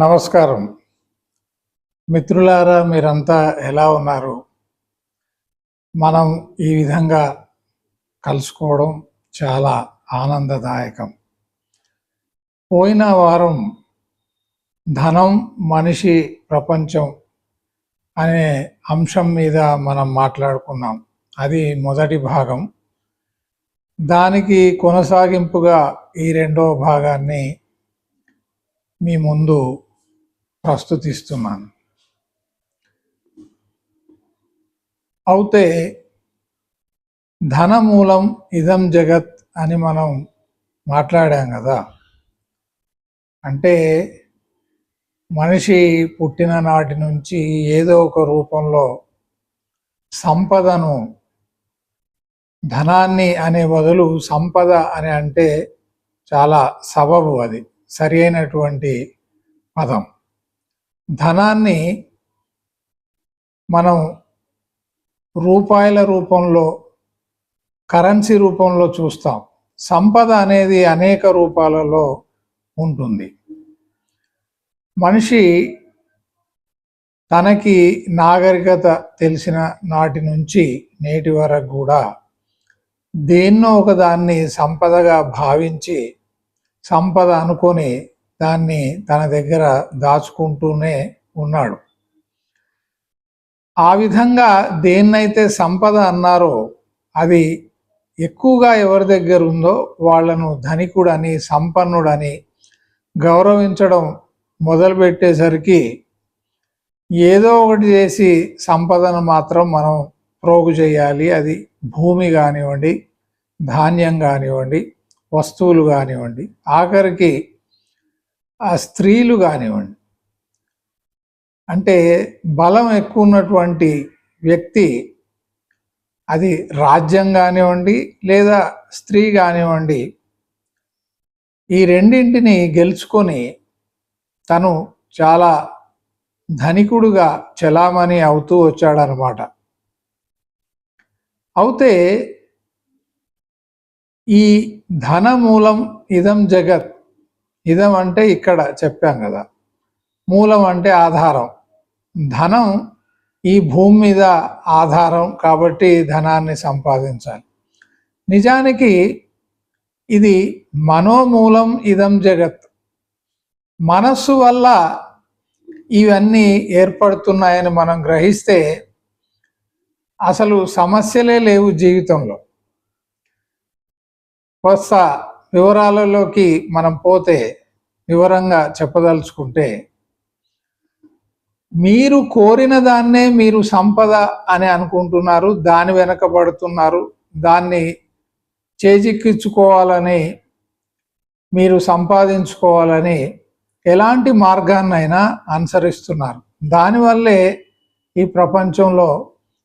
నమస్కారం మిత్రులారా, మీరంతా ఎలా ఉన్నారు? మనం ఈ విధంగా కలుసుకోవడం చాలా ఆనందదాయకం. పోయిన వారం ధనం, మనిషి, ప్రపంచం అనే అంశం మీద మనం మాట్లాడుకున్నాం. అది మొదటి భాగం. దానికి కొనసాగింపుగా ఈ రెండవ భాగాన్ని మీ ముందు ప్రస్తుతిస్తున్నాను. అయితే ధనమూలం ఇదం జగత్ అని మనం మాట్లాడాం కదా. అంటే మనిషి పుట్టిన నాటి నుంచి ఏదో ఒక రూపంలో సంపదను, ధనాన్ని అనే బదులు సంపద అని అంటే చాలా సబబు, అది సరి అయినటువంటి పదం. ధనాన్ని మనం రూపాయల రూపంలో, కరెన్సీ రూపంలో చూస్తాం. సంపద అనేది అనేక రూపాలలో ఉంటుంది. మనిషి తనకి నాగరికత తెలిసిన నాటి నుంచి నేటి వరకు కూడా దేన్నో ఒకదాన్ని సంపదగా భావించి, సంపద అనుకొని దాన్ని తన దగ్గర దాచుకుంటూనే ఉన్నాడు. ఆ విధంగా దేన్నైతే సంపద అన్నారో అది ఎక్కువగా ఎవరి దగ్గర ఉందో వాళ్లను ధనికుడని, సంపన్నుడని గౌరవించడం మొదలుపెట్టేసరికి ఏదో ఒకటి చేసి సంపదను మాత్రం మనం ప్రోగు చేయాలి. అది భూమి కానివ్వండి, ధాన్యం కానివ్వండి, వస్తువులు కానివ్వండి, ఆఖరికి ఆ స్త్రీలు కానివ్వండి. అంటే బలం ఎక్కువ ఉన్నటువంటి వ్యక్తి, అది రాజ్యం కానివ్వండి లేదా స్త్రీ కానివ్వండి, ఈ రెండింటిని గెలుచుకొని తను చాలా ధనికుడుగా చలామణి అవుతూ వచ్చాడనమాట. అయితే ఈ ధనమూలం ఇదం జగత్. ఇదం అంటే ఇక్కడ చెప్పాం కదా, మూలం అంటే ఆధారం. ధనం ఈ భూమి మీద ఆధారం కాబట్టి ధనాన్ని సంపాదించాలి. నిజానికి ఇది మనోమూలం ఇదం జగత్. మనస్సు వల్ల ఇవన్నీ ఏర్పడుతున్నాయని మనం గ్రహిస్తే అసలు సమస్యలే లేవు జీవితంలో. కొత్త వివరాలలోకి మనం పోతే, వివరంగా చెప్పదలుచుకుంటే, మీరు కోరిన దాన్నే మీరు సంపద అని అనుకుంటున్నారు, దాని వెనకబడుతున్నారు, దాన్ని చేజిక్కించుకోవాలని, మీరు సంపాదించుకోవాలని ఎలాంటి మార్గాన్నైనా అనుసరిస్తున్నారు. దానివల్లే ఈ ప్రపంచంలో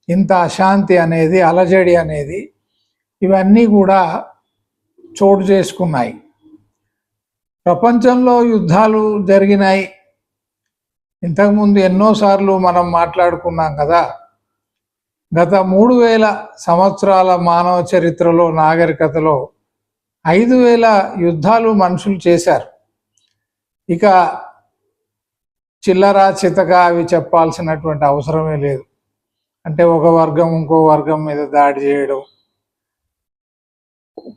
ఇంత అశాంతి అనేది, అలజడి అనేది, ఇవన్నీ కూడా చోటు చేసుకున్నాయి. ప్రపంచంలో యుద్ధాలు జరిగినాయి. ఇంతకుముందు ఎన్నోసార్లు మనం మాట్లాడుకున్నాం కదా. గత 3000 సంవత్సరాల మానవ చరిత్రలో, నాగరికతలో 5000 యుద్ధాలు మనుషులు చేశారు. ఇక చిల్లరా చితగా అవి చెప్పాల్సినటువంటి అవసరమే లేదు. అంటే ఒక వర్గం ఇంకో వర్గం మీద దాడి చేయడం,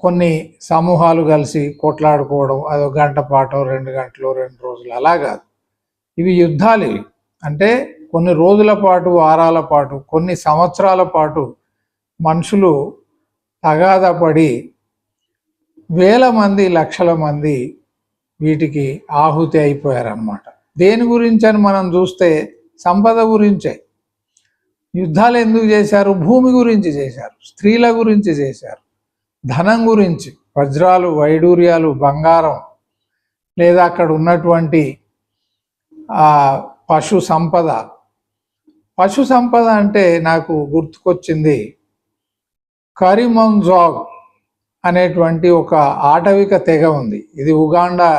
కొన్ని సమూహాలు కలిసి కొట్లాడుకోవడం, అదో గంట పాటో 2 గంటలు 2 రోజులు, అలా కాదు. ఇవి యుద్ధాలు. ఇవి అంటే కొన్ని రోజుల పాటు, వారాల పాటు, కొన్ని సంవత్సరాల పాటు మనుషులు తగాదపడి వేల మంది, లక్షల మంది వీటికి ఆహుతి అయిపోయారన్నమాట. దేని గురించి అని మనం చూస్తే సంపద గురించే. యుద్ధాలు ఎందుకు చేశారు? భూమి గురించి చేశారు, స్త్రీల గురించి చేశారు, ధనం గురించి, వజ్రాలు, వైడూర్యాలు, బంగారం, లేదా అక్కడ ఉన్నటువంటి పశు సంపద. పశు సంపద అంటే నాకు గుర్తుకొచ్చింది కరిమంజాగ్ అనేటువంటి ఒక ఆటవిక తెగ ఉంది. ఇది ఉగాండా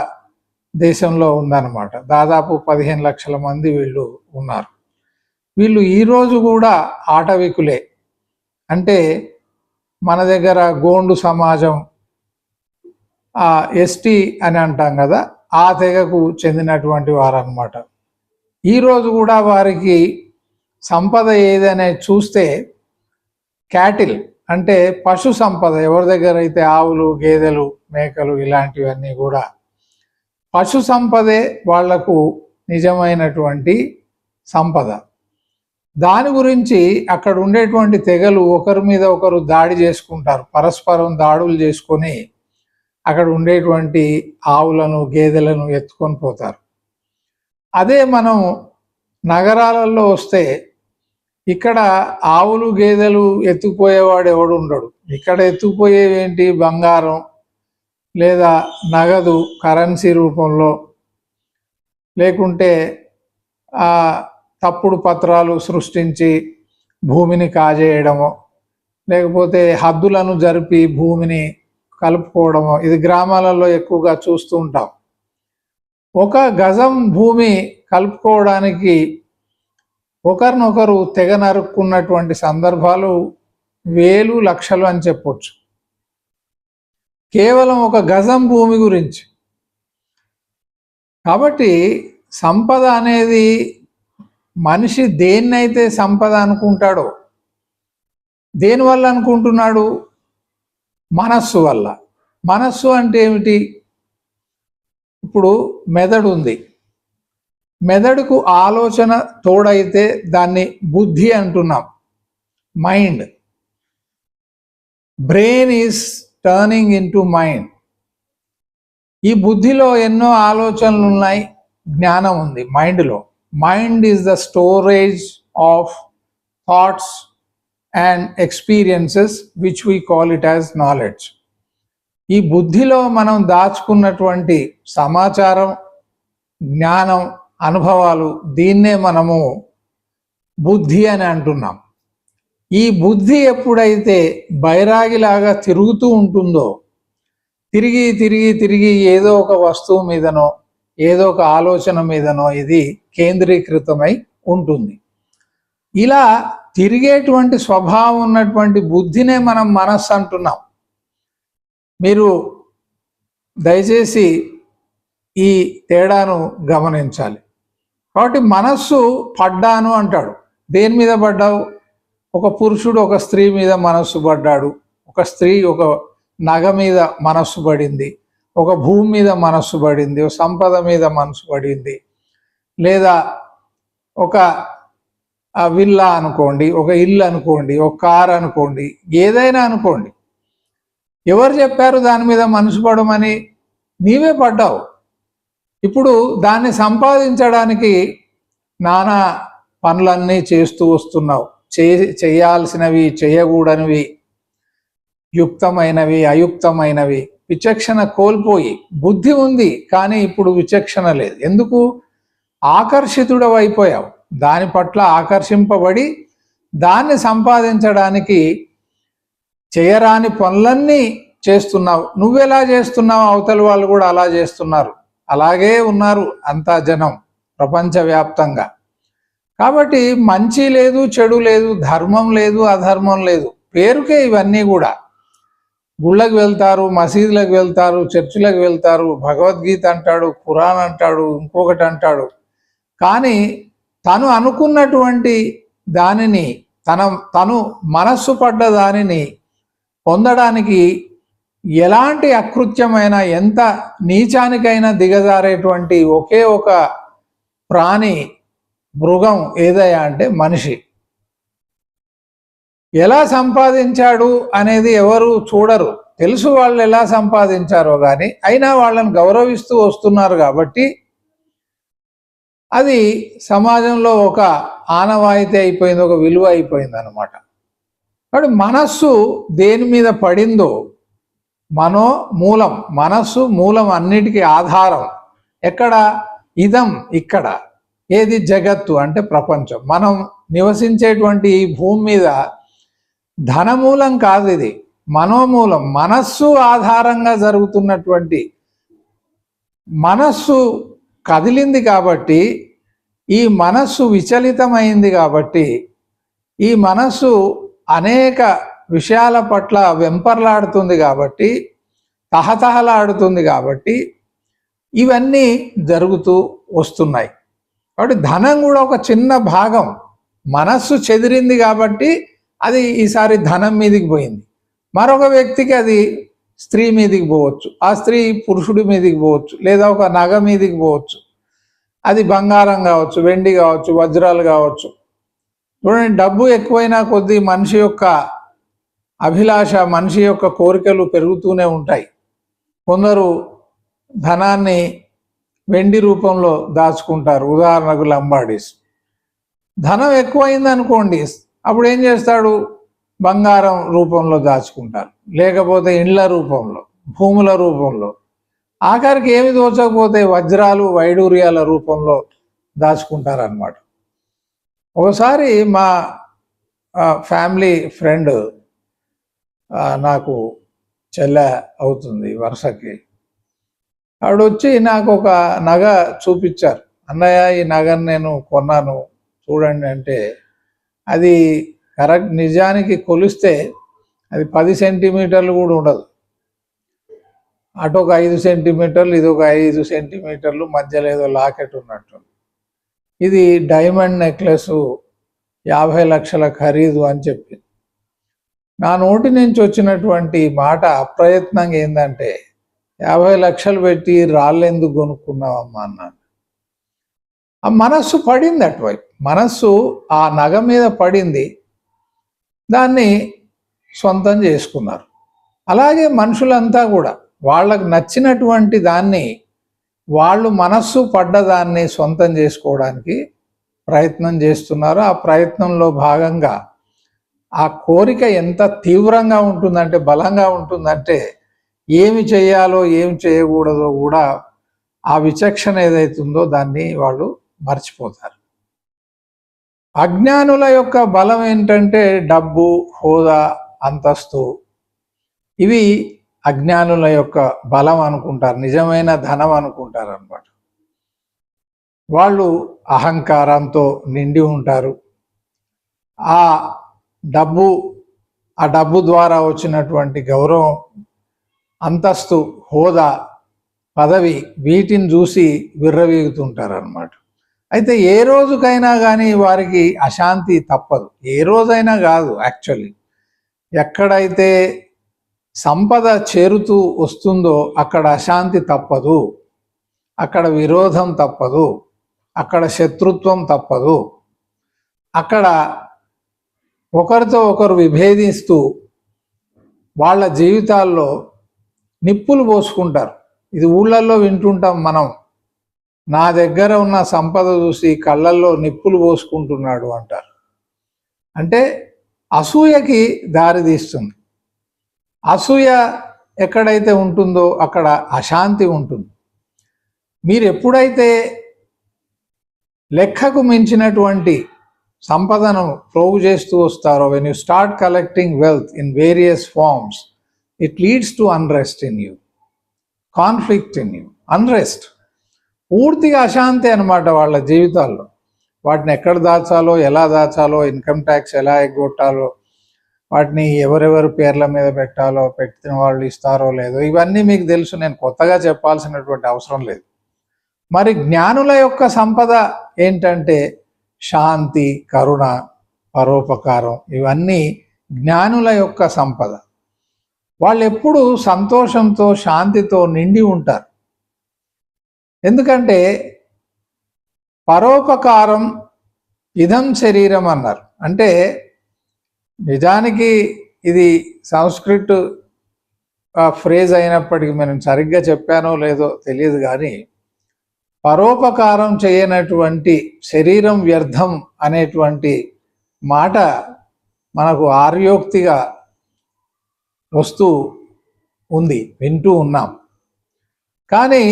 దేశంలో ఉందన్నమాట. దాదాపు 15 లక్షల మంది వీళ్ళు ఉన్నారు. వీళ్ళు ఈరోజు కూడా ఆటవికులే. అంటే మన దగ్గర గోండు సమాజం, ఎస్టీ అని అంటాం కదా, ఆ తెగకు చెందినటువంటి వారు అన్నమాట. ఈరోజు కూడా వారికి సంపద ఏదనే చూస్తే క్యాటిల్ అంటే పశు సంపద, ఎవరి దగ్గర అయితే ఆవులు, గేదెలు, మేకలు ఇలాంటివన్నీ కూడా పశు సంపదే వాళ్లకు నిజమైనటువంటి సంపద. దాని గురించి అక్కడ ఉండేటువంటి తెగలు ఒకరి మీద ఒకరు దాడి చేసుకుంటారు, పరస్పరం దాడులు చేసుకొని అక్కడ ఉండేటువంటి ఆవులను, గేదెలను ఎత్తుకొని పోతారు. అదే మనం నగరాలలో వస్తే ఇక్కడ ఆవులు, గేదెలు ఎత్తుకుపోయేవాడు ఎవడు ఉండడు. ఇక్కడ ఎత్తుకుపోయేవేంటి? బంగారం లేదా నగదు, కరెన్సీ రూపంలో, లేకుంటే తప్పుడు పత్రాలు సృష్టించి భూమిని కాజేయడము, లేకపోతే హద్దులను జరిపి భూమిని కలుపుకోవడము. ఇది గ్రామాలలో ఎక్కువగా చూస్తూ ఉంటాం. ఒక గజం భూమి కలుపుకోవడానికి ఒకరినొకరు తెగ నరుక్కున్నటువంటి సందర్భాలు వేలు, లక్షలు అని చెప్పొచ్చు, కేవలం ఒక గజం భూమి గురించి. కాబట్టి సంపద అనేది మనిషి దేన్నైతే సంపద అనుకుంటాడో, దేనివల్ల అనుకుంటున్నాడు? మనస్సు వల్ల. మనస్సు అంటే ఏమిటి? ఇప్పుడు మెదడు ఉంది, మెదడుకు ఆలోచన తోడైతే దాన్ని బుద్ధి అంటున్నాం, mind. Brain is turning in to mind. ఈ బుద్ధిలో ఎన్నో ఆలోచనలు ఉన్నాయి, జ్ఞానం ఉంది మైండ్లో. Mind is the storage of thoughts and experiences which we call it as knowledge. ఈ బుద్ధిలో మనం దాచుకున్నటువంటి సమాచారం, జ్ఞానం, అనుభవాలు, దీన్నే మనము బుద్ధి అని అంటున్నాం. ఈ బుద్ధి ఎప్పుడైతే బైరాగిలాగా తిరుగుతూ ఉంటుందో, తిరిగి తిరిగి తిరిగి ఏదో ఒక వస్తువు మీదనో ఏదో ఒక ఆలోచన మీదనో ఇది కేంద్రీకృతమై ఉంటుంది. ఇలా తిరిగేటువంటి స్వభావం ఉన్నటువంటి బుద్ధినే మనం మనస్సు అంటున్నాం. మీరు దయచేసి ఈ తేడాను గమనించాలి. కాబట్టి మనస్సు పడ్డాను అంటాడు. దేని మీద పడ్డావు? ఒక పురుషుడు ఒక స్త్రీ మీద మనస్సు పడ్డాడు, ఒక స్త్రీ ఒక నగ మీద మనస్సు పడింది, ఒక భూమి మీద మనస్సు పడింది, ఒక సంపద మీద మనస్సు పడింది, లేదా ఒక విల్లా అనుకోండి, ఒక ఇల్లు అనుకోండి, ఒక కారు అనుకోండి, ఏదైనా అనుకోండి. ఎవరు చెప్పారు దాని మీద మనసు పడమని? నీవే పడ్డావు. ఇప్పుడు దాన్ని సంపాదించడానికి నానా పనులన్నీ చేస్తూ వస్తున్నావు. చేయాల్సినవి, చేయకూడనివి, యుక్తమైనవి, అయుక్తమైనవి, విచక్షణ కోల్పోయి. బుద్ధి ఉంది కానీ ఇప్పుడు విచక్షణ లేదు. ఎందుకు? ఆకర్షితుడవు అయిపోయావు. దాని పట్ల ఆకర్షింపబడి దాన్ని సంపాదించడానికి చేయరాని పనులన్నీ చేస్తున్నావు. నువ్వెలా చేస్తున్నావు, అవతల వాళ్ళు కూడా అలా చేస్తున్నారు, అలాగే ఉన్నారు అంతా జనం ప్రపంచవ్యాప్తంగా. కాబట్టి మంచి లేదు, చెడు లేదు, ధర్మం లేదు, అధర్మం లేదు, పేరుకే ఇవన్నీ కూడా. గుళ్ళకు వెళ్తారు, మసీదులకు వెళ్తారు, చర్చిలకు వెళ్తారు, భగవద్గీత అంటాడు, ఖురాన్ అంటాడు, ఇంకొకటి అంటాడు. కానీ తను అనుకున్నటువంటి దానిని, తను మనస్సు పడ్డ దానిని పొందడానికి ఎలాంటి అకృత్యమైన, ఎంత నీచానికైనా దిగజారేటువంటి ఒకే ఒక ప్రాణి, మృగం ఏదయ్యా అంటే మనిషి. ఎలా సంపాదించాడు అనేది ఎవరు చూడరు. తెలుసు వాళ్ళు ఎలా సంపాదించారో కానీ, అయినా వాళ్ళని గౌరవిస్తూ వస్తున్నారు కాబట్టి అది సమాజంలో ఒక ఆనవాయితీ అయిపోయింది, ఒక విలువ అయిపోయింది అన్నమాట. కాబట్టి మనస్సు దేని మీద పడిందో, మూలం, మనస్సు మూలం, అన్నిటికీ ఆధారం. ఎక్కడ? ఇదం, ఇక్కడ. ఏది? జగత్తు అంటే ప్రపంచం. మనం నివసించేటువంటి ఈ భూమి మీద ధనమూలం కాదు, ఇది మనోమూలం. మనస్సు ఆధారంగా జరుగుతున్నటువంటి, మనస్సు కదిలింది కాబట్టి, ఈ మనస్సు విచలితమైంది కాబట్టి, ఈ మనస్సు అనేక విషయాల పట్ల వెంపర్లాడుతుంది కాబట్టి, తహతహలాడుతుంది కాబట్టి, ఇవన్నీ జరుగుతూ వస్తున్నాయి. కాబట్టి ధనం కూడా ఒక చిన్న భాగం. మనస్సు చెదిరింది కాబట్టి అది ఈసారి ధనం మీదకి పోయింది. మరొక వ్యక్తికి అది స్త్రీ మీదకి పోవచ్చు, ఆ స్త్రీ పురుషుడి మీదకి పోవచ్చు, లేదా ఒక నగ మీదకి పోవచ్చు. అది బంగారం కావచ్చు, వెండి కావచ్చు, వజ్రాలు కావచ్చు. చూడండి, డబ్బు ఎక్కువైనా కొద్దీ మనిషి యొక్క అభిలాష, మనిషి యొక్క కోరికలు పెరుగుతూనే ఉంటాయి. కొందరు ధనాన్ని వెండి రూపంలో దాచుకుంటారు. ఉదాహరణకు లంబాడీస్. ధనం ఎక్కువైంది అనుకోండి, అప్పుడు ఏం చేస్తాడు? బంగారం రూపంలో దాచుకుంటారు, లేకపోతే ఇండ్ల రూపంలో, భూముల రూపంలో, ఆఖరికి ఏమి దోచకపోతే వజ్రాలు వైడూర్యాల రూపంలో దాచుకుంటారు అన్నమాట. ఒకసారి మా ఫ్యామిలీ ఫ్రెండ్, నాకు చెల్లె అవుతుంది వరుసకి, ఆవిడ వచ్చి నాకు ఒక నగ చూపించారు. అన్నయ్య, ఈ నగను నేను కొన్నాను చూడండి అంటే, అది కరెక్ట్ నిజానికి కొలిస్తే అది 10 సెంటీమీటర్లు కూడా ఉండదు. అటు ఒక 5 సెంటీమీటర్లు, ఇది ఒక 5 సెంటీమీటర్లు, మధ్యలో ఏదో లాకెట్ ఉన్నట్టు. ఇది డైమండ్ నెక్లెస్, 50 లక్షల ఖరీదు అని చెప్పి. నా నోటి నుంచి వచ్చినటువంటి మాట అప్రయత్నంగా ఏంటంటే, 50 లక్షలు పెట్టి రాళ్ళెందుకు కొనుక్కున్నావమ్మా అన్నాను. ఆ మనస్సు పడింది అటువైపు, మనస్సు ఆ నగ మీద పడింది, దాన్ని సొంతం చేసుకున్నారు. అలాగే మనుషులంతా కూడా వాళ్ళకు నచ్చినటువంటి దాన్ని, వాళ్ళు మనస్సు పడ్డదాన్ని సొంతం చేసుకోవడానికి ప్రయత్నం చేస్తున్నారు. ఆ ప్రయత్నంలో భాగంగా ఆ కోరిక ఎంత తీవ్రంగా ఉంటుందంటే, బలంగా ఉంటుందంటే, ఏమి చేయాలో ఏమి చేయకూడదో కూడా ఆ విచక్షణ ఏదైతుందో దాన్ని వాళ్ళు మర్చిపోతారు. అజ్ఞానుల యొక్క బలం ఏంటంటే డబ్బు, హోదా, అంతస్తు. ఇవి అజ్ఞానుల యొక్క బలం అనుకుంటారు, నిజమైన ధనం అనుకుంటారు అన్నమాట. వాళ్ళు అహంకారంతో నిండి ఉంటారు. ఆ డబ్బు ద్వారా వచ్చినటువంటి గౌరవం, అంతస్తు, హోదా, పదవి, వీటిని చూసి విర్రవీగుతుంటారు అన్నమాట. అయితే ఏ రోజుకైనా కానీ వారికి అశాంతి తప్పదు. ఏ రోజైనా కాదు, యాక్చువల్లీ ఎక్కడైతే సంపద చేరుతూ వస్తుందో అక్కడ అశాంతి తప్పదు, అక్కడ విరోధం తప్పదు, అక్కడ శత్రుత్వం తప్పదు. అక్కడ ఒకరితో ఒకరు విభేదిస్తూ వాళ్ళ జీవితాల్లో నిప్పులు పోసుకుంటారు. ఇది ఊళ్ళల్లో వింటుంటాం మనం. నా దగ్గర ఉన్న సంపద చూసి కళ్ళల్లో నిప్పులు పోసుకుంటున్నాడు అంటారు. అంటే అసూయకి దారి తీస్తుంది. అసూయ ఎక్కడైతే ఉంటుందో అక్కడ అశాంతి ఉంటుంది. మీరు ఎప్పుడైతే లెక్కకు మించినటువంటి సంపదను ప్రోగు చేస్తూ వస్తారో, when you start collecting wealth in various forms, it leads to unrest in you, conflict in you, unrest. పూర్తిగా అశాంతి అన్నమాట వాళ్ళ జీవితాల్లో. వాటిని ఎక్కడ దాచాలో, ఎలా దాచాలో, ఇన్కమ్ ట్యాక్స్ ఎలా ఎగ్గొట్టాలో, వాటిని ఎవరెవరు పేర్ల మీద పెట్టాలో, పెట్టిన వాళ్ళు ఇస్తారో లేదో, ఇవన్నీ మీకు తెలుసు. నేను కొత్తగా చెప్పాల్సినటువంటి అవసరం లేదు. మరి జ్ఞానుల యొక్క సంపద ఏంటంటే శాంతి, కరుణ, పరోపకారం. ఇవన్నీ జ్ఞానుల యొక్క సంపద. వాళ్ళు ఎప్పుడూ సంతోషంతో, శాంతితో నిండి ఉంటారు. ఎందుకంటే పరోపకారం ఇదం శరీరం అన్నారు. అంటే నిజానికి ఇది సంస్కృత్ ఫ్రేజ్ అయినప్పటికీ మనం సరిగ్గా చెప్పానో లేదో తెలియదు, కానీ పరోపకారం చేయనటువంటి శరీరం వ్యర్థం అనేటువంటి మాట మనకు ఆర్యోక్తిగా వస్తూ ఉంది, వింటూ ఉన్నాం. కానీ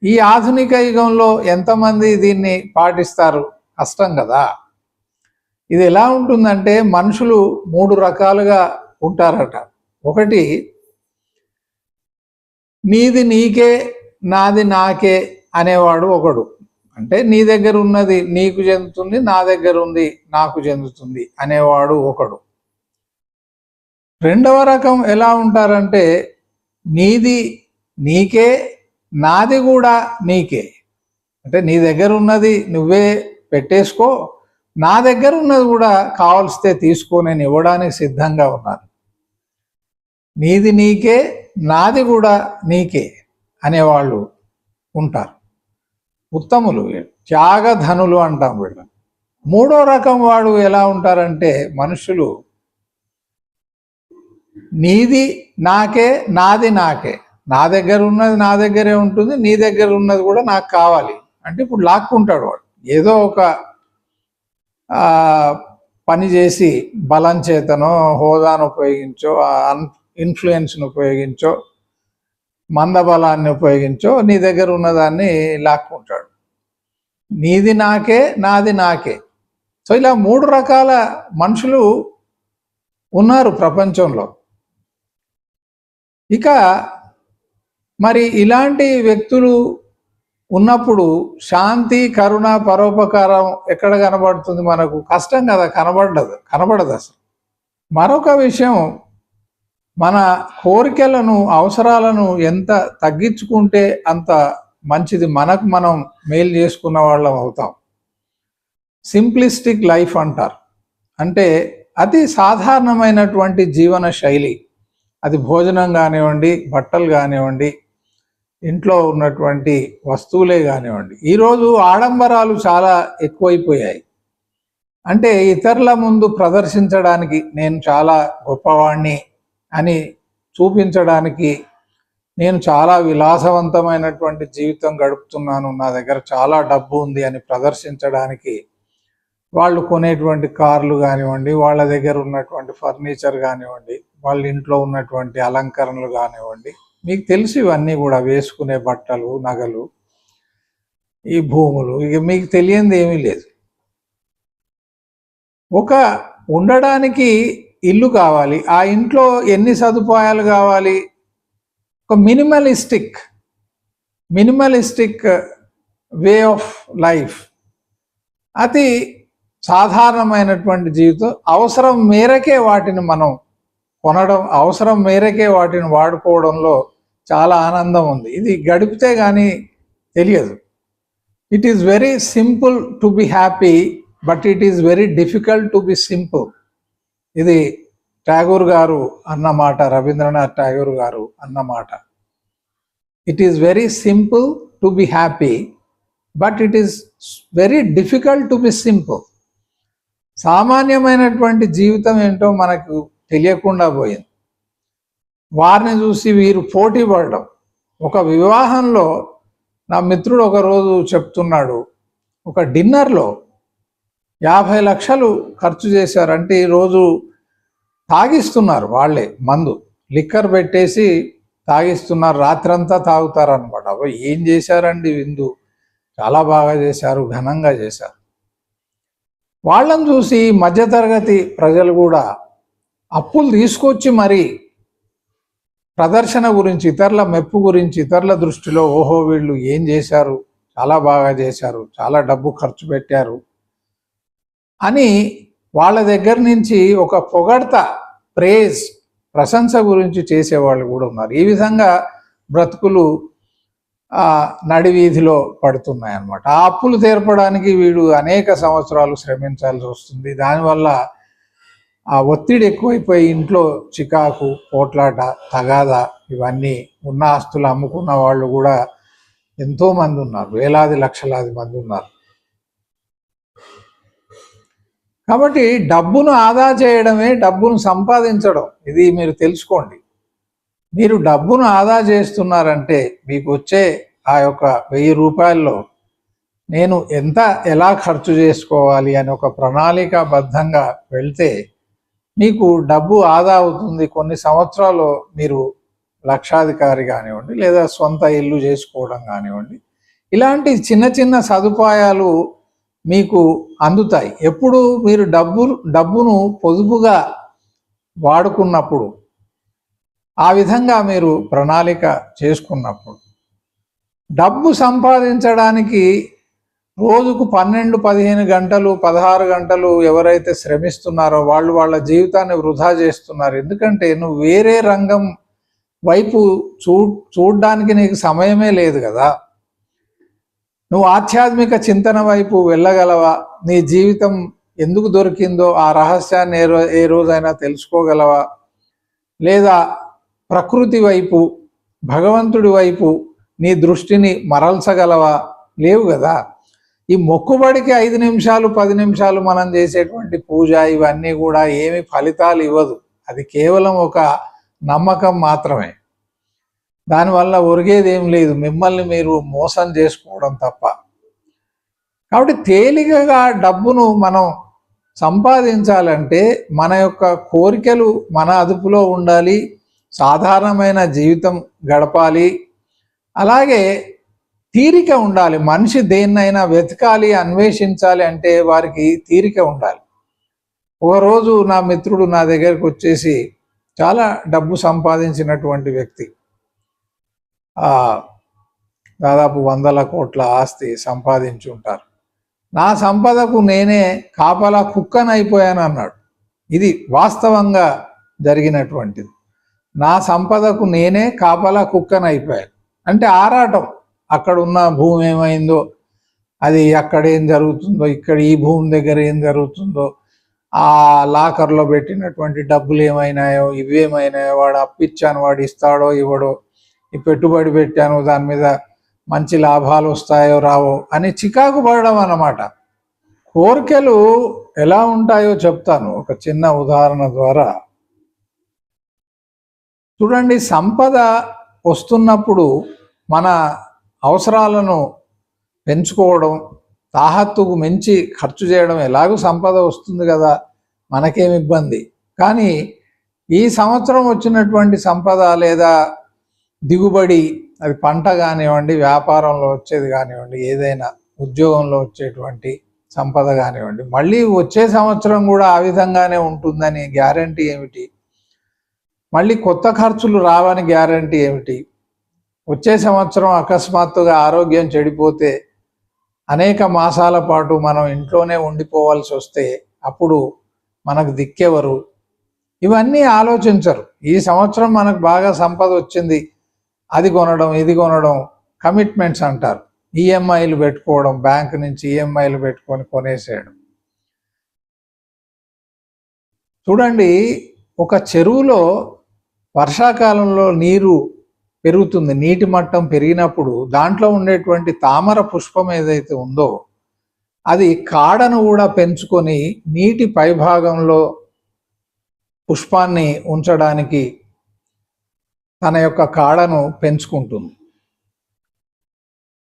ఈ ఆధునిక యుగంలో ఎంతమంది దీన్ని పాటిస్తారు? కష్టం కదా. ఇది ఎలా ఉంటుందంటే, మనుషులు 3 రకాలుగా ఉంటారట. ఒకటి, నీది నీకే, నాది నాకే అనేవాడు ఒకడు. అంటే నీ దగ్గర ఉన్నది నీకు చెందుతుంది, నా దగ్గర ఉంది నాకు చెందుతుంది అనేవాడు ఒకడు. రెండవ రకం ఎలా ఉంటారంటే, నీది నీకే, నాది కూడా నీకే, అంటే నీ దగ్గర ఉన్నది నువ్వే పెట్టేసుకో, నా దగ్గర ఉన్నది కూడా కావలిస్తే తీసుకో, నేను ఇవ్వడానికి సిద్ధంగా ఉన్నాను. నీది నీకే, నాది కూడా నీకే అనేవాళ్ళు ఉంటారు. ఉత్తములు, త్యాగధనులు అంటాం వీళ్ళు. మూడో రకం వాడు ఎలా ఉంటారంటే మనుషులు, నీది నాకే, నాది నాకే, నా దగ్గర ఉన్నది నా దగ్గరే ఉంటుంది, నీ దగ్గర ఉన్నది కూడా నాకు కావాలి అంటే ఇప్పుడు లాక్కుంటాడు వాడు. ఏదో ఒక పని చేసి బలం చేతనో, హోదాను ఉపయోగించో, ఇన్ఫ్లుయెన్స్ను ఉపయోగించో, మందబలాన్ని ఉపయోగించో నీ దగ్గర ఉన్నదాన్ని లాక్కుంటాడు. నీది నాకే, నాది నాకే. సో ఇలా 3 రకాల మనుషులు ఉన్నారు ప్రపంచంలో. ఇక మరి ఇలాంటి వ్యక్తులు ఉన్నప్పుడు శాంతి, కరుణ, పరోపకారం ఎక్కడ కనబడుతుంది మనకు? కష్టం కదా, కనబడదు అసలు. మరొక విషయం, మన కోరికలను, అవసరాలను ఎంత తగ్గించుకుంటే అంత మంచిది, మనకు మనం మేలు చేసుకున్న వాళ్ళం అవుతాం. సింప్లిస్టిక్ లైఫ్ అంటారు. అంటే అతి సాధారణమైనటువంటి జీవన శైలి, అది భోజనం కానివ్వండి, బట్టలు కానివ్వండి, ఇంట్లో ఉన్నటువంటి వస్తువులే కానివ్వండి. ఈరోజు ఆడంబరాలు చాలా ఎక్కువైపోయాయి. అంటే ఇతరుల ముందు ప్రదర్శించడానికి, నేను చాలా గొప్పవాణ్ణి అని చూపించడానికి, నేను చాలా విలాసవంతమైనటువంటి జీవితం గడుపుతున్నాను, నా దగ్గర చాలా డబ్బు ఉంది అని ప్రదర్శించడానికి వాళ్ళు కొనేటువంటి కార్లు కానివ్వండి, వాళ్ళ దగ్గర ఉన్నటువంటి ఫర్నిచర్ కానివ్వండి, వాళ్ళ ఇంట్లో ఉన్నటువంటి అలంకరణలు కానివ్వండి, మీకు తెలుసు ఇవన్నీ కూడా, వేసుకునే బట్టలు, నగలు, ఈ భూములు, ఇక మీకు తెలియంది ఏమీ లేదు. ఒక ఉండడానికి ఇల్లు కావాలి, ఆ ఇంట్లో ఎన్ని సదుపాయాలు కావాలి? ఒక మినిమలిస్టిక్ వే ఆఫ్ లైఫ్, అతి సాధారణమైనటువంటి జీవితం. అవసరం మేరకే వాటిని మనం కొనడం, అవసరం మేరకే వాటిని వాడుకోవడంలో చాలా ఆనందం ఉంది. ఇది గడిపితే కానీ తెలియదు. It is very simple to be happy, but it is very difficult to be simple. ఇది ట్యాగూర్ గారు అన్నమాట, రవీంద్రనాథ్ ట్యాగూర్ గారు అన్నమాట. It is very simple to be happy, but it is very difficult to be simple. సామాన్యమైనటువంటి జీవితం ఏంటో మనకు తెలియకుండా పోయింది. వారిని చూసి వీరు పోటీ పడడం. ఒక వివాహంలో నా మిత్రుడు ఒకరోజు చెప్తున్నాడు, ఒక డిన్నర్లో 50 లక్షలు ఖర్చు చేశారంటే ఈరోజు తాగిస్తున్నారు, వాళ్ళే మందు, లిక్కర్ పెట్టేసి తాగిస్తున్నారు, రాత్రంతా తాగుతారు అనమాట. అబ్బా ఏం చేశారండి విందు, చాలా బాగా చేశారు, ఘనంగా చేశారు. వాళ్ళని చూసి మధ్యతరగతి ప్రజలు కూడా అప్పులు తీసుకొచ్చి మరి ప్రదర్శన గురించి, ఇతరుల మెప్పు గురించి, ఇతరుల దృష్టిలో ఓహో వీళ్ళు ఏం చేశారు, చాలా బాగా చేశారు, చాలా డబ్బు ఖర్చు పెట్టారు అని వాళ్ళ దగ్గర నుంచి ఒక పొగడ్త, ప్రేజ్, ప్రశంస గురించి చేసేవాళ్ళు కూడా ఉన్నారు. ఈ విధంగా బ్రతుకులు నడివీధిలో పడుతున్నాయి అన్నమాట. ఆ అప్పులు తీర్పడానికి వీడు అనేక సంవత్సరాలు శ్రమించాల్సి వస్తుంది. దానివల్ల ఆ ఒత్తిడి ఎక్కువైపోయి ఇంట్లో చికాకు, పోట్లాట, తగాదా, ఇవన్నీ, ఉన్న ఆస్తులు అమ్ముకున్న వాళ్ళు కూడా ఎంతోమంది ఉన్నారు, వేలాది లక్షలాది మంది ఉన్నారు. కాబట్టి డబ్బును ఆదా చేయడమే డబ్బును సంపాదించడం, ఇది మీరు తెలుసుకోండి. మీరు డబ్బును ఆదా చేస్తున్నారంటే మీకు వచ్చే ఆ యొక్క 1000 రూపాయల్లో నేను ఎలా ఖర్చు చేసుకోవాలి అని ఒక ప్రణాళికాబద్ధంగా వెళ్తే మీకు డబ్బు ఆదా అవుతుంది. కొన్ని సంవత్సరాలు మీరు లక్షాధికారి కానివ్వండి, లేదా సొంత ఇల్లు చేసుకోవడం కానివ్వండి, ఇలాంటి చిన్న చిన్న సదుపాయాలు మీకు అందుతాయి. ఎప్పుడు మీరు డబ్బును పొదుపుగా వాడుకున్నప్పుడు, ఆ విధంగా మీరు ప్రణాళిక చేసుకున్నప్పుడు. డబ్బు సంపాదించడానికి రోజుకు 12-15 గంటలు, 16 గంటలు ఎవరైతే శ్రమిస్తున్నారో వాళ్ళు వాళ్ళ జీవితాన్ని వృధా చేస్తున్నారు. ఎందుకంటే నువ్వు వేరే రంగం వైపు చూడ్డానికి నీకు సమయమే లేదు కదా. నువ్వు ఆధ్యాత్మిక చింతన వైపు వెళ్ళగలవా? నీ జీవితం ఎందుకు దొరికిందో ఆ రహస్యాన్ని ఏ రోజైనా తెలుసుకోగలవా? లేదా ప్రకృతి వైపు, భగవంతుడి వైపు నీ దృష్టిని మరల్చగలవా? లేవు కదా. ఈ మొక్కుబడికి 5 నిమిషాలు 10 నిమిషాలు మనం చేసేటువంటి పూజ ఇవన్నీ కూడా ఏమి ఫలితాలు ఇవ్వదు. అది కేవలం ఒక నమ్మకం మాత్రమే. దానివల్ల ఒరిగేది ఏం లేదు, మిమ్మల్ని మీరు మోసం చేసుకోవడం తప్ప. కాబట్టి తేలికగా డబ్బును మనం సంపాదించాలంటే మన యొక్క కోరికలు మన అదుపులో ఉండాలి, సాధారణమైన జీవితం గడపాలి, అలాగే తీరిక ఉండాలి. మనిషి దేన్నైనా వెతకాలి, అన్వేషించాలి అంటే వారికి తీరిక ఉండాలి. ఒకరోజు నా మిత్రుడు నా దగ్గరికి వచ్చేసి, చాలా డబ్బు సంపాదించినటువంటి వ్యక్తి, దాదాపు 100 కోట్ల ఆస్తి సంపాదించి ఉంటారు. నా సంపదకు నేనే కాపలా కుక్కనైపోయాను అన్నాడు. ఇది వాస్తవంగా జరిగినటువంటిది. నా సంపదకు నేనే కాపలా కుక్కనైపోయాను అంటే ఆరాటం. అక్కడ ఉన్న భూమి ఏమైందో, అది అక్కడ ఏం జరుగుతుందో, ఇక్కడ ఈ భూమి దగ్గర ఏం జరుగుతుందో, ఆ లాకర్లో పెట్టినటువంటి డబ్బులు ఏమైనాయో, ఇవేమైనాయో, వాడు అప్పిచ్చాను వాడు ఇస్తాడో ఇవ్వడో, ఈ పెట్టుబడి పెట్టాను దాని మీద మంచి లాభాలు వస్తాయో రావో అని చికాకు పడడం అన్నమాట. కోరికలు ఎలా ఉంటాయో చెప్తాను ఒక చిన్న ఉదాహరణ ద్వారా. చూడండి, సంపద వస్తున్నప్పుడు మన అవసరాలను పెంచుకోవడం, తాహత్తుకు మించి ఖర్చు చేయడం, ఎలాగూ సంపద వస్తుంది కదా, మనకేం ఇబ్బంది. కానీ ఈ సంవత్సరం వచ్చినటువంటి సంపద లేదా దిగుబడి, అది పంట కానివ్వండి, వ్యాపారంలో వచ్చేది కానివ్వండి, ఏదైనా ఉద్యోగంలో వచ్చేటువంటి సంపద కానివ్వండి, మళ్ళీ వచ్చే సంవత్సరం కూడా ఆ విధంగానే ఉంటుందని గ్యారంటీ ఏమిటి? మళ్ళీ కొత్త ఖర్చులు రావని గ్యారంటీ ఏమిటి? వచ్చే సంవత్సరం అకస్మాత్తుగా ఆరోగ్యం చెడిపోతే అనేక మాసాల పాటు మనం ఇంట్లోనే ఉండిపోవాల్సి వస్తే అప్పుడు మనకు దిక్కెవరు? ఇవన్నీ ఆలోచించరు. ఈ సంవత్సరం మనకు బాగా సంపద వచ్చింది, అది కొనడం ఇది కొనడం, కమిట్మెంట్స్ అంటారు. ఈఎంఐలు పెట్టుకోవడం, బ్యాంక్ నుంచి ఈఎంఐలు పెట్టుకొని కొనేసేయడం. చూడండి, ఒక చెరువులో వర్షాకాలంలో నీరు పెరుగుతుంది. నీటి మట్టం పెరిగినప్పుడు దాంట్లో ఉండేటువంటి తామర పుష్పం ఏదైతే ఉందో అది కాడను కూడా పెంచుకొని నీటి పైభాగంలో పుష్పాన్ని ఉంచడానికి తన యొక్క కాడను పెంచుకుంటుంది.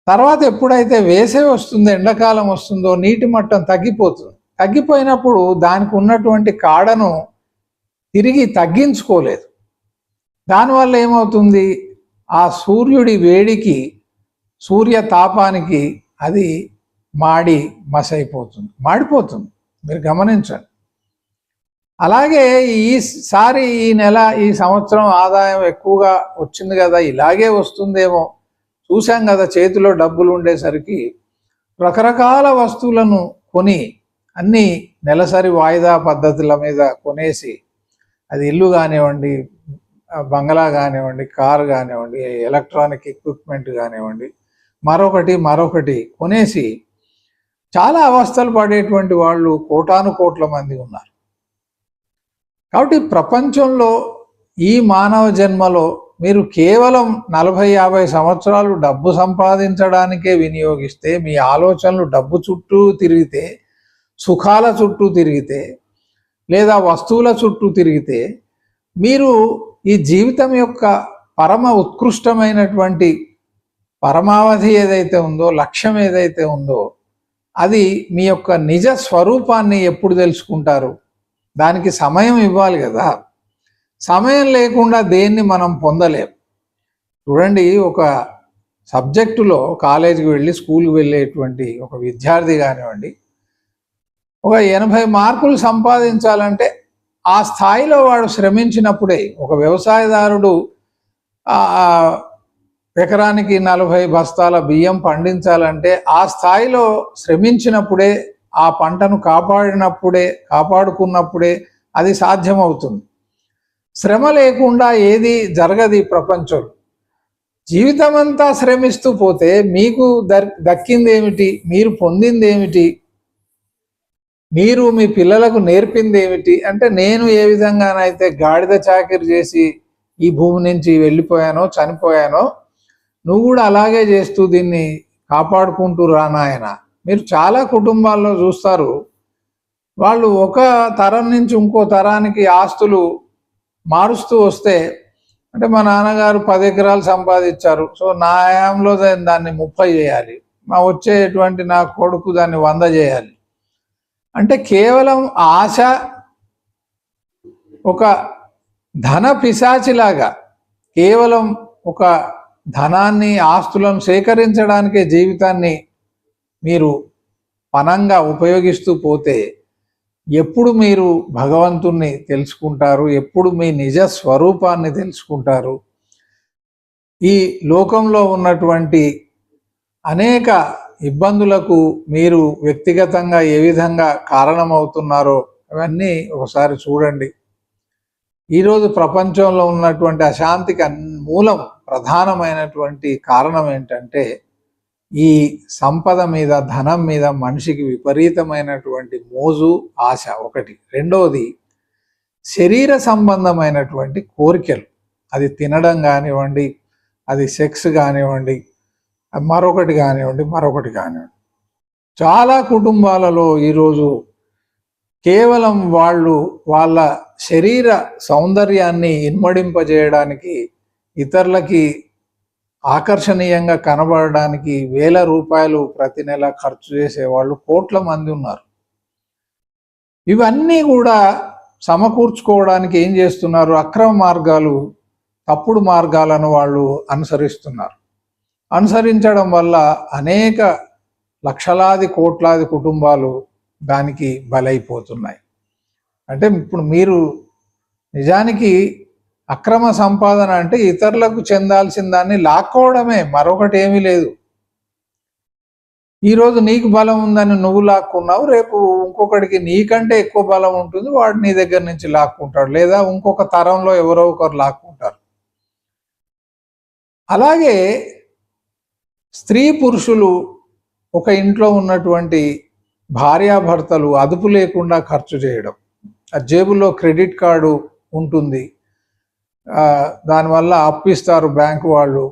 తర్వాత ఎప్పుడైతే వేసవి వస్తుందో, ఎండాకాలం వస్తుందో, నీటి మట్టం తగ్గిపోతుంది. తగ్గిపోయినప్పుడు దానికి ఉన్నటువంటి కాడను తిరిగి తగ్గించుకోలేదు. దానివల్ల ఏమవుతుంది? ఆ సూర్యుడి వేడికి, సూర్య తాపానికి అది మసైపోతుంది, మాడిపోతుంది. మీరు గమనించండి. అలాగే ఈసారి ఈ నెల, ఈ సంవత్సరం ఆదాయం ఎక్కువగా వచ్చింది కదా, ఇలాగే వస్తుందేమో చూసాం కదా, చేతిలో డబ్బులు ఉండేసరికి రకరకాల వస్తువులను కొని అన్నీ నెలసరి వాయిదా పద్ధతుల మీద కొనేసి, అది ఇల్లు కానివ్వండి, బంగ్లా కానివ్వండి, కారు కానివ్వండి, ఎలక్ట్రానిక్ ఎక్విప్మెంట్ కానివ్వండి, మరొకటి కొనేసి చాలా అవస్థలు పడేటువంటి వాళ్ళు కోటాను కోట్ల మంది ఉన్నారు. కాబట్టి ప్రపంచంలో ఈ మానవ జన్మలో మీరు కేవలం 40-50 సంవత్సరాలు డబ్బు సంపాదించడానికే వినియోగిస్తే, మీ ఆలోచనలు డబ్బు చుట్టూ తిరిగితే, సుఖాల చుట్టూ తిరిగితే, లేదా వస్తువుల చుట్టూ తిరిగితే, మీరు ఈ జీవితం యొక్క పరమ ఉత్కృష్టమైనటువంటి పరమావధి ఏదైతే ఉందో, లక్ష్యం ఏదైతే ఉందో, అది మీ యొక్క నిజ స్వరూపాన్ని ఎప్పుడు తెలుసుకుంటారు? దానికి సమయం ఇవ్వాలి కదా. సమయం లేకుండా దేన్ని మనం పొందలేం. చూడండి, ఒక సబ్జెక్టులో కాలేజీకి వెళ్ళి, స్కూల్కి వెళ్ళేటువంటి ఒక విద్యార్థి కానివ్వండి, ఒక 80 మార్కులు సంపాదించాలంటే ఆ స్థాయిలో వాడు శ్రమించినప్పుడే, ఒక వ్యవసాయదారుడు ఎకరానికి 40 బస్తాల బియ్యం పండించాలంటే ఆ స్థాయిలో శ్రమించినప్పుడే, ఆ పంటను కాపాడుకున్నప్పుడే అది సాధ్యమవుతుంది. శ్రమ లేకుండా ఏది జరగదు ఈ ప్రపంచం. జీవితం అంతా శ్రమిస్తూ పోతే మీకు దక్కింది ఏమిటి? మీరు పొందింది ఏమిటి? మీరు మీ పిల్లలకు నేర్పింది ఏమిటి? అంటే నేను ఏ విధంగానైతే గాడిద చాకిరి చేసి ఈ భూమి నుంచి వెళ్ళిపోయానో, చనిపోయానో, నువ్వు కూడా అలాగే చేస్తూ దీన్ని కాపాడుకుంటూ రానాయన. మీరు చాలా కుటుంబాల్లో చూస్తారు, వాళ్ళు ఒక తరం నుంచి ఇంకో తరానికి ఆస్తులు మారుస్తూ వస్తే, అంటే మా నాన్నగారు 10 ఎకరాలు సంపాదించారు, సో నా హయాంలో దాన్ని 30 చేయాలి, మా వచ్చేటువంటి నా కొడుకు దాన్ని 100 చేయాలి. అంటే కేవలం ఆశ ఒక ధన పిశాచిలాగా, కేవలం ఒక ధనాన్ని, ఆస్తులను సేకరించడానికే జీవితాన్ని మీరు పనంగా ఉపయోగిస్తూ పోతే ఎప్పుడు మీరు భగవంతుణ్ణి తెలుసుకుంటారు? ఎప్పుడు మీ నిజ స్వరూపాన్ని తెలుసుకుంటారు? ఈ లోకంలో ఉన్నటువంటి అనేక ఇబ్బందులకు మీరు వ్యక్తిగతంగా ఏ విధంగా కారణమవుతున్నారో అవన్నీ ఒకసారి చూడండి. ఈరోజు ప్రపంచంలో ఉన్నటువంటి అశాంతికి మూలం, ప్రధానమైనటువంటి కారణం ఏంటంటే ఈ సంపద మీద, ధనం మీద మనిషికి విపరీతమైనటువంటి మోజు, ఆశ ఒకటి. రెండవది శరీర సంబంధమైనటువంటి కోరికలు, అది తినడం కానివ్వండి, అది సెక్స్ కానివ్వండి, మరొకటి కానివ్వండి. చాలా కుటుంబాలలో ఈరోజు కేవలం వాళ్ళ శరీర సౌందర్యాన్ని ఇన్మడింపజేయడానికి, ఇతరులకి ఆకర్షణీయంగా కనబడడానికి వేల రూపాయలు ప్రతి నెల ఖర్చు చేసేవాళ్ళు కోట్ల మంది ఉన్నారు. ఇవన్నీ కూడా సమకూర్చుకోవడానికి ఏం చేస్తున్నారు? అక్రమ మార్గాలు, తప్పుడు మార్గాలను వాళ్ళు అనుసరిస్తున్నారు. అనుసరించడం వల్ల అనేక లక్షలాది, కోట్లాది కుటుంబాలు దానికి బలైపోతున్నాయి. అంటే ఇప్పుడు మీరు నిజానికి అక్రమ సంపాదన అంటే ఇతరులకు చెందాల్సిన దాన్ని లాక్కోవడమే, మరొకటి ఏమీ లేదు. ఈరోజు నీకు బలం ఉందని నువ్వు లాక్కున్నావు, రేపు ఇంకొకటికి నీకంటే ఎక్కువ బలం ఉంటుంది, వాడు నీ దగ్గర నుంచి లాక్కుంటాడు, లేదా ఇంకొక తరంలో ఎవరో ఒకరు లాక్కుంటారు. అలాగే స్త్రీ పురుషులు, ఒక ఇంట్లో ఉన్నటువంటి భార్యాభర్తలు అదుపు లేకుండా ఖర్చు చేయడం, ఆ జేబులో క్రెడిట్ కార్డు ఉంటుంది, దానివల్ల అప్పిస్తారు బ్యాంకు వాళ్ళు,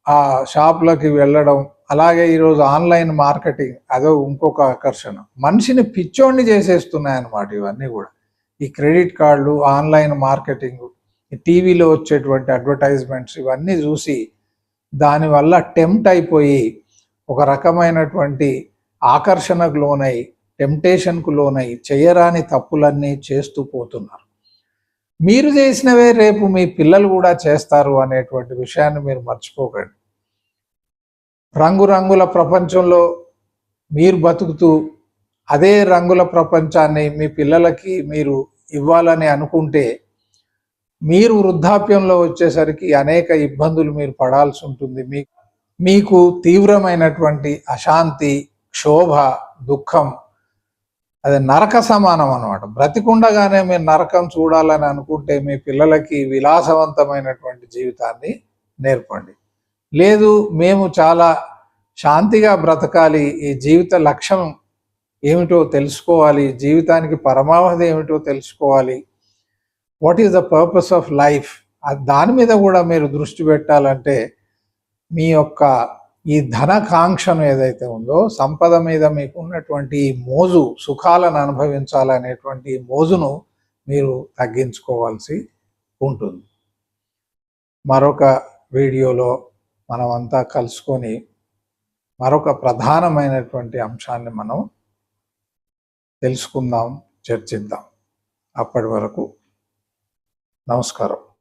ఆ షాపులకి వెళ్ళడం. అలాగే ఈరోజు ఆన్లైన్ మార్కెటింగ్, అదో ఇంకొక ఆకర్షణ, మనిషిని పిచ్చోడిని చేసేస్తున్నాయి అన్నమాట ఇవన్నీ కూడా. ఈ క్రెడిట్ కార్డులు, ఆన్లైన్ మార్కెటింగ్, టీవీలో వచ్చేటువంటి అడ్వర్టైజ్మెంట్స్, ఇవన్నీ చూసి దానివల్ల టెంప్ట్ అయిపోయి ఒక రకమైనటువంటి ఆకర్షణకు లోనై, టెంప్టేషన్కు లోనై చేయరాని తప్పులన్నీ చేస్తూ పోతున్నారు. మీరు చేసినవే రేపు మీ పిల్లలు కూడా చేస్తారు అనేటువంటి విషయాన్ని మీరు మర్చిపోకండి. రంగురంగుల ప్రపంచంలో మీరు బతుకుతూ అదే రంగుల ప్రపంచాన్ని మీ పిల్లలకి మీరు ఇవ్వాలని అనుకుంటే, మీరు వృద్ధాప్యంలో వచ్చేసరికి అనేక ఇబ్బందులు మీరు పడాల్సి ఉంటుంది. మీకు తీవ్రమైనటువంటి అశాంతి, క్షోభ, దుఃఖం, అది నరక సమానం అన్నమాట. బ్రతికుండగానే మీరు నరకం చూడాలని అనుకుంటే మీ పిల్లలకి విలాసవంతమైనటువంటి జీవితాన్ని నేర్పండి. లేదు, మేము చాలా శాంతిగా బ్రతకాలి, ఈ జీవిత లక్ష్యం ఏమిటో తెలుసుకోవాలి, జీవితానికి పరమావధి ఏమిటో తెలుసుకోవాలి, what is the purpose of life, దాని మీద కూడా మీరు దృష్టి పెట్టాలంటే మీ యొక్క ఈ ధనకాంక్షను ఏదైతే ఉందో, సంపద మీద మీకు ఉన్నటువంటి మోజు, సుఖాలను అనుభవించాలనేటువంటి మోజును మీరు తగ్గించుకోవాల్సి ఉంటుంది. మరొక వీడియోలో మనమంతా కలుసుకొని మరొక ప్రధానమైనటువంటి అంశాన్ని మనం తెలుసుకుందాం, చర్చిద్దాం. అప్పటి వరకు నమస్కారం.